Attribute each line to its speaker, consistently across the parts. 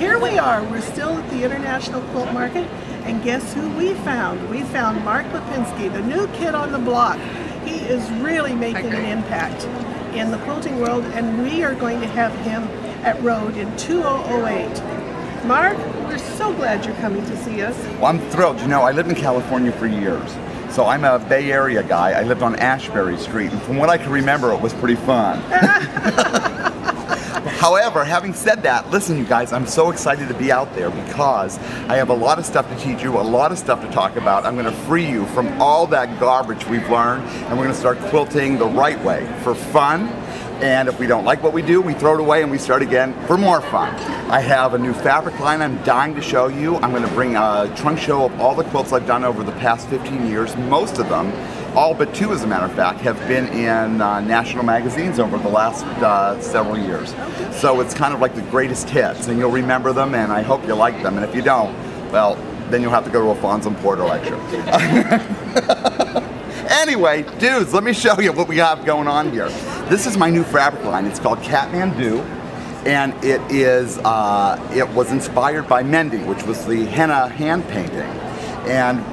Speaker 1: here we are. We're still at the International Quilt Market, and guess who we found? We found Mark Lipinski, the new kid on the block. He is really making an impact in the quilting world, and we are going to have him at Rhode in 2008. Mark, we're so glad you're coming to see us.
Speaker 2: Well, I'm thrilled. You know, I lived in California for years. So I'm a Bay Area guy. I lived on Ashbury Street, and from what I can remember, it was pretty fun. However, having said that, listen you guys, I'm so excited to be out there because I have a lot of stuff to teach you, a lot of stuff to talk about. I'm going to free you from all that garbage we've learned, and we're going to start quilting the right way, for fun. And if we don't like what we do, we throw it away and we start again for more fun. I have a new fabric line I'm dying to show you. I'm going to bring a trunk show of all the quilts I've done over the past 15 years. Most of them, all but 2 as a matter of fact, have been in national magazines over the last several years. So it's kind of like the greatest hits, and you'll remember them, and I hope you like them. And if you don't, well, then you'll have to go to a Fonz Porter lecture. Anyway, dudes, let me show you what we have going on here. This is my new fabric line. It's called Kathmandu, and it was inspired by mending, which was the henna hand painting. And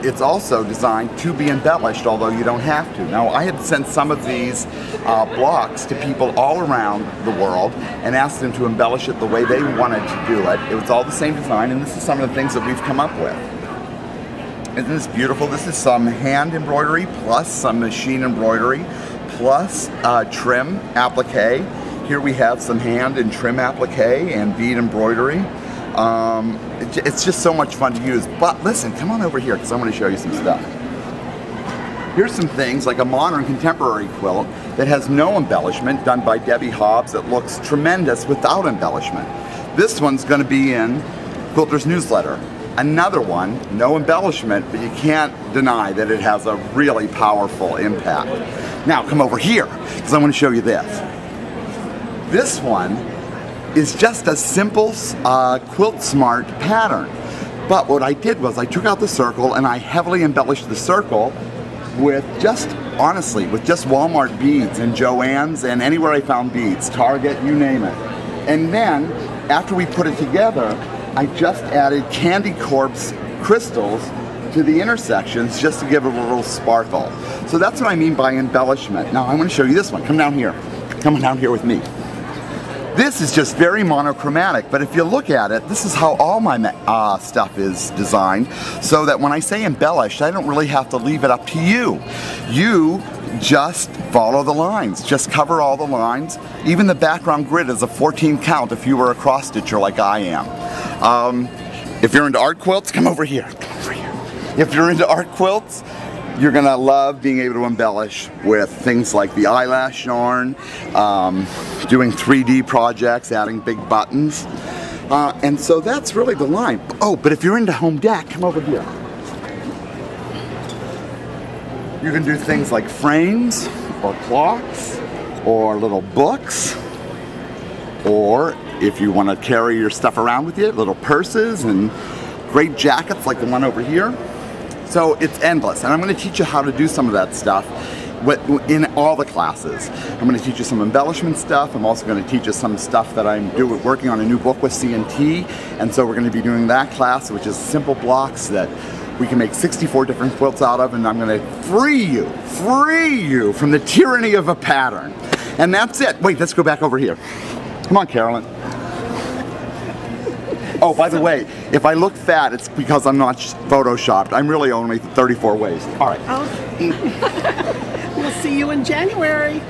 Speaker 2: it's also designed to be embellished, although you don't have to. Now, I had sent some of these blocks to people all around the world and asked them to embellish it the way they wanted to do it. It was all the same design, and this is some of the things that we've come up with. Isn't this beautiful? This is some hand embroidery plus some machine embroidery plus trim applique. Here we have some hand and trim applique and bead embroidery. It's just so much fun to use. But listen, come on over here because I want to show you some stuff. Here's some things like a modern contemporary quilt that has no embellishment, done by Debbie Hobbs, that looks tremendous without embellishment. This one's going to be in Quilters newsletter. Another one, no embellishment, but you can't deny that it has a really powerful impact. Now come over here because I want to show you this. This one is just a simple Quilt Smart pattern. But what I did was I took out the circle and I heavily embellished the circle with just, honestly, with just Walmart beads and Joann's and anywhere I found beads, Target, you name it. And then, after we put it together, I just added Candy Corpse crystals to the intersections just to give it a little sparkle. So that's what I mean by embellishment. Now I'm going to show you this one. Come down here. Come down here with me. This is just very monochromatic, but if you look at it, this is how all my stuff is designed, so that when I say embellished, I don't really have to leave it up to you. You just follow the lines, just cover all the lines. Even the background grid is a 14 count if you were a cross stitcher like I am. If you're into art quilts, come over here. Come over here. If you're into art quilts, you're gonna love being able to embellish with things like the eyelash yarn, doing 3D projects, adding big buttons. And so that's really the line. Oh, but if you're into home deck, come over here. You can do things like frames, or clocks, or little books, or if you want to carry your stuff around with you, little purses and great jackets like the one over here. So it's endless, and I'm going to teach you how to do some of that stuff in all the classes. I'm going to teach you some embellishment stuff. I'm also going to teach you some stuff that I'm working on a new book with C&T, and so we're going to be doing that class, which is simple blocks that we can make 64 different quilts out of, and I'm going to free you from the tyranny of a pattern. And that's it. Wait, let's go back over here. Come on, Carolyn. Oh, by the way, if I look fat, it's because I'm not photoshopped. I'm really only 34 waist. All right.
Speaker 1: Okay. We'll see you in January.